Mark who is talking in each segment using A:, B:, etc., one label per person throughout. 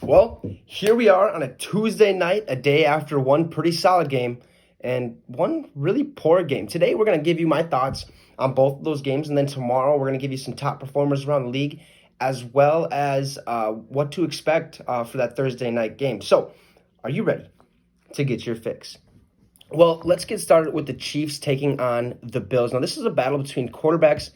A: Well, here we are on a Tuesday night, a day after one pretty solid game and one really poor game. Today, we're going to give you my thoughts on both of those games, and then tomorrow, we're going to give you some top performers around the league, as well as what to expect for that Thursday night game. So, are you ready to get your fix? Well, let's get started with the Chiefs taking on the Bills. Now, this is a battle between quarterbacks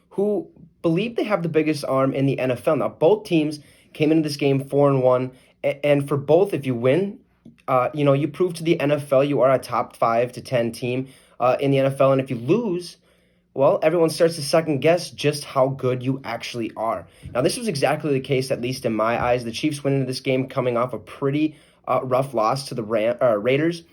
A: who believe they have the biggest arm in the NFL. Now, both teams came into this game 4-1, and for both, if you win, you prove to the NFL you are a top 5 to 10 team in the NFL. And if you lose, well, everyone starts to second guess just how good you actually are. Now, this was exactly the case, at least in my eyes. The Chiefs went into this game coming off a pretty rough loss to the Raiders,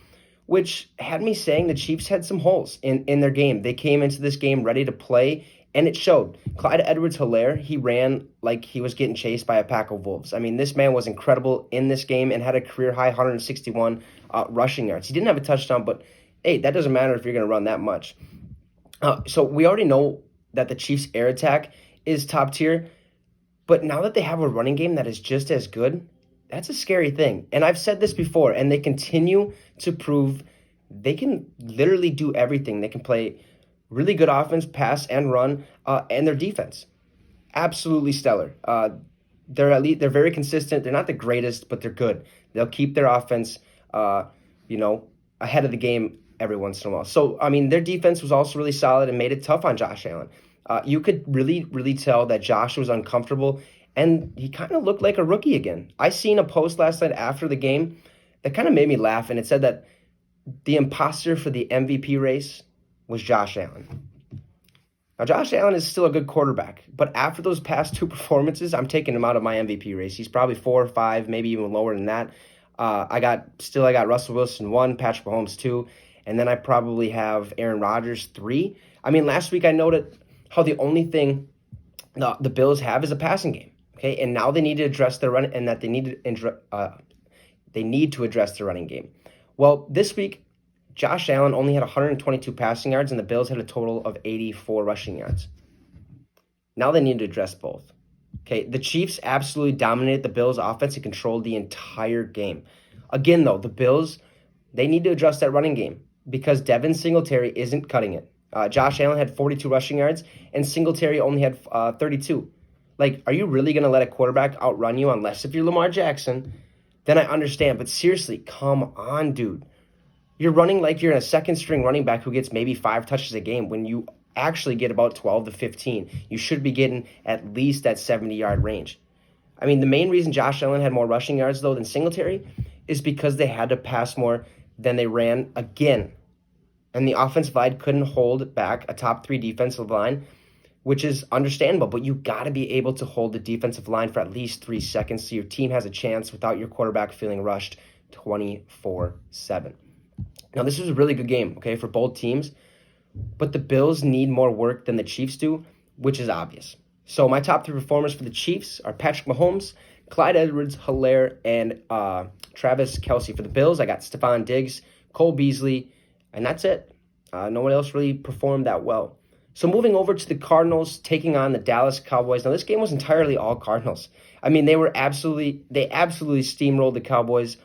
A: which had me saying the Chiefs had some holes in their game. They came into this game ready to play, and it showed. Clyde Edwards-Helaire, he ran like he was getting chased by a pack of wolves. I mean, this man was incredible in this game and had a career-high 161 rushing yards. He didn't have a touchdown, but, hey, that doesn't matter if you're going to run that much. So we already know that the Chiefs' air attack is top tier, but now that they have a running game that is just as good, that's a scary thing. And I've said this before, and they continue to prove they can literally do everything. They can play really good offense, pass and run, and their defense, absolutely stellar. They're very consistent. They're not the greatest, but they're good. They'll keep their offense, ahead of the game every once in a while. So, I mean, their defense was also really solid and made it tough on Josh Allen. You could really, really tell that Josh was uncomfortable, and he kind of looked like a rookie again. I seen a post last night after the game that kind of made me laugh, and it said that the imposter for the MVP race was Josh Allen. Now, Josh Allen is still a good quarterback, but after those past two performances, I'm taking him out of my MVP race. He's probably 4 or 5, maybe even lower than that. I got Russell Wilson 1, Patrick Mahomes 2, and then I probably have Aaron Rodgers 3. I mean, last week I noted how the only thing the Bills have is a passing game. Okay, and now they need to address their run, and that they need to address their running game. Well, this week, Josh Allen only had 122 passing yards, and the Bills had a total of 84 rushing yards. Now they need to address both. Okay, the Chiefs absolutely dominated the Bills' offense and controlled the entire game. Again, though, the Bills, they need to address that running game because Devin Singletary isn't cutting it. Josh Allen had 42 rushing yards, and Singletary only had 32. Like, are you really going to let a quarterback outrun you unless if you're Lamar Jackson? Then I understand. But seriously, come on, dude. You're running like you're a second-string running back who gets maybe 5 touches a game when you actually get about 12 to 15. You should be getting at least that 70-yard range. I mean, the main reason Josh Allen had more rushing yards, though, than Singletary is because they had to pass more than they ran again. And the offensive line couldn't hold back a top 3 defensive line, which is understandable, but you got to be able to hold the defensive line for at least 3 seconds so your team has a chance without your quarterback feeling rushed 24/7. Now, this was a really good game, okay, for both teams, but the Bills need more work than the Chiefs do, which is obvious. So my top 3 performers for the Chiefs are Patrick Mahomes, Clyde Edwards-Helaire, and Travis Kelce. For the Bills, I got Stephon Diggs, Cole Beasley, and that's it. No one else really performed that well. So moving over to the Cardinals taking on the Dallas Cowboys. Now, this game was entirely all Cardinals. I mean, they absolutely steamrolled the Cowboys.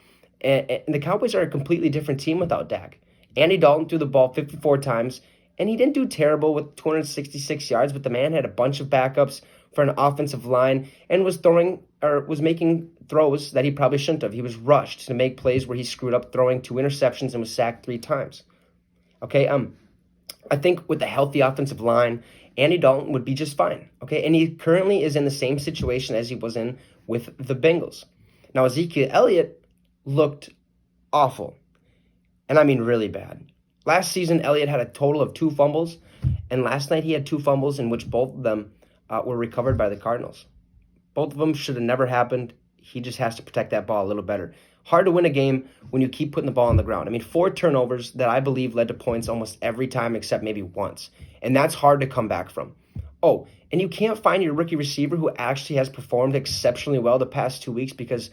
A: And the Cowboys are a completely different team without Dak. Andy Dalton threw the ball 54 times, and he didn't do terrible with 266 yards, but the man had a bunch of backups for an offensive line and was making throws that he probably shouldn't have. He was rushed to make plays where he screwed up throwing 2 interceptions and was sacked 3 times. Okay, I think with a healthy offensive line, Andy Dalton would be just fine. Okay, and he currently is in the same situation as he was in with the Bengals. Now, Ezekiel Elliott looked awful, and I mean really bad. Last season, Elliott had a total of 2 fumbles, and last night he had 2 fumbles in which both of them were recovered by the Cardinals. Both of them should have never happened. He just has to protect that ball a little better. Hard to win a game when you keep putting the ball on the ground. I mean, 4 turnovers that I believe led to points almost every time except maybe once. And that's hard to come back from. Oh, and you can't find your rookie receiver who actually has performed exceptionally well the past 2 weeks because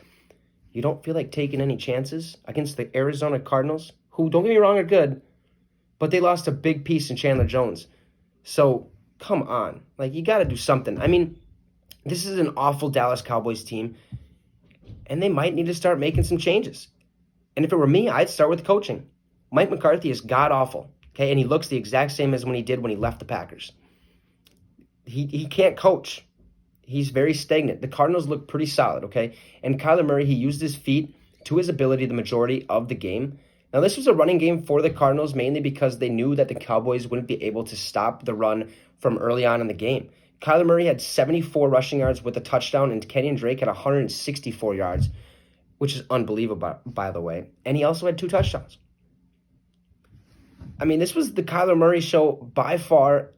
A: you don't feel like taking any chances against the Arizona Cardinals, who, don't get me wrong, are good, but they lost a big piece in Chandler Jones. So, come on. Like, you got to do something. I mean, this is an awful Dallas Cowboys team. and they might need to start making some changes. And if it were me, I'd start with coaching. Mike McCarthy is god-awful, okay? And he looks the exact same as when he did when he left the Packers. He can't coach. He's very stagnant. The Cardinals look pretty solid, okay? And Kyler Murray, he used his feet to his ability the majority of the game. Now, this was a running game for the Cardinals mainly because they knew that the Cowboys wouldn't be able to stop the run from early on in the game. Kyler Murray had 74 rushing yards with a touchdown, and Kenyon Drake had 164 yards, which is unbelievable, by the way. And he also had 2 touchdowns. I mean, this was the Kyler Murray show by far,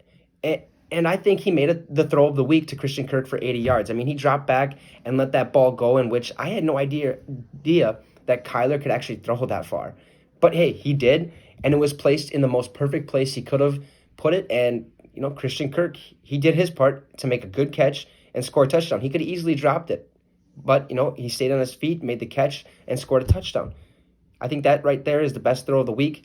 A: and I think he made the throw of the week to Christian Kirk for 80 yards. I mean, he dropped back and let that ball go, in which I had no idea that Kyler could actually throw that far. But hey, he did, and it was placed in the most perfect place he could have put it. And, Christian Kirk, he did his part to make a good catch and score a touchdown. He could have easily dropped it, but, he stayed on his feet, made the catch, and scored a touchdown. I think that right there is the best throw of the week,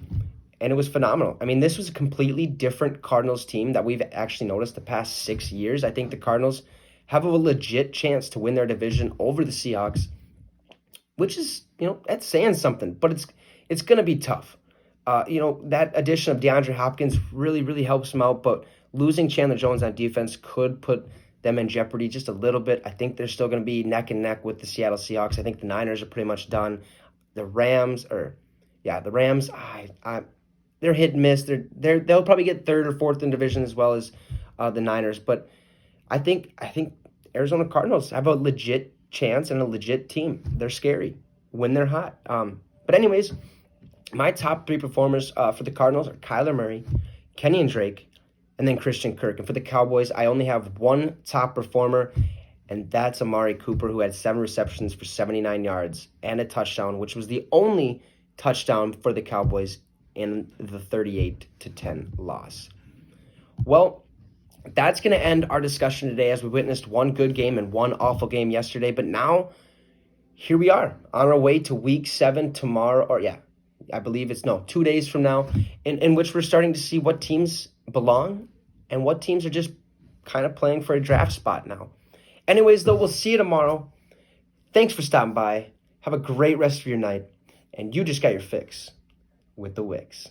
A: and it was phenomenal. I mean, this was a completely different Cardinals team that we've actually noticed the past 6 years. I think the Cardinals have a legit chance to win their division over the Seahawks, which is, that's saying something, but it's going to be tough. That addition of DeAndre Hopkins really, really helps them out, but losing Chandler Jones on defense could put them in jeopardy just a little bit. I think they're still going to be neck and neck with the Seattle Seahawks. I think the Niners are pretty much done. The Rams, they're hit and miss. They'll probably get 3rd or 4th in division as well as the Niners. But I think Arizona Cardinals have a legit chance and a legit team. They're scary when they're hot. But anyways, my top 3 performers for the Cardinals are Kyler Murray, Kenyon Drake, and then Christian Kirk. And for the Cowboys, I only have one top performer, and that's Amari Cooper, who had 7 receptions for 79 yards and a touchdown, which was the only touchdown for the Cowboys in the 38-10 loss. Well, that's going to end our discussion today as we witnessed one good game and one awful game yesterday. But now, here we are on our way to Week 7 tomorrow, I believe it's 2 days from now, in which we're starting to see what teams belong and what teams are just kind of playing for a draft spot now. Anyways, though, we'll see you tomorrow. Thanks for stopping by. Have a great rest of your night. And you just got your fix with the Wicks.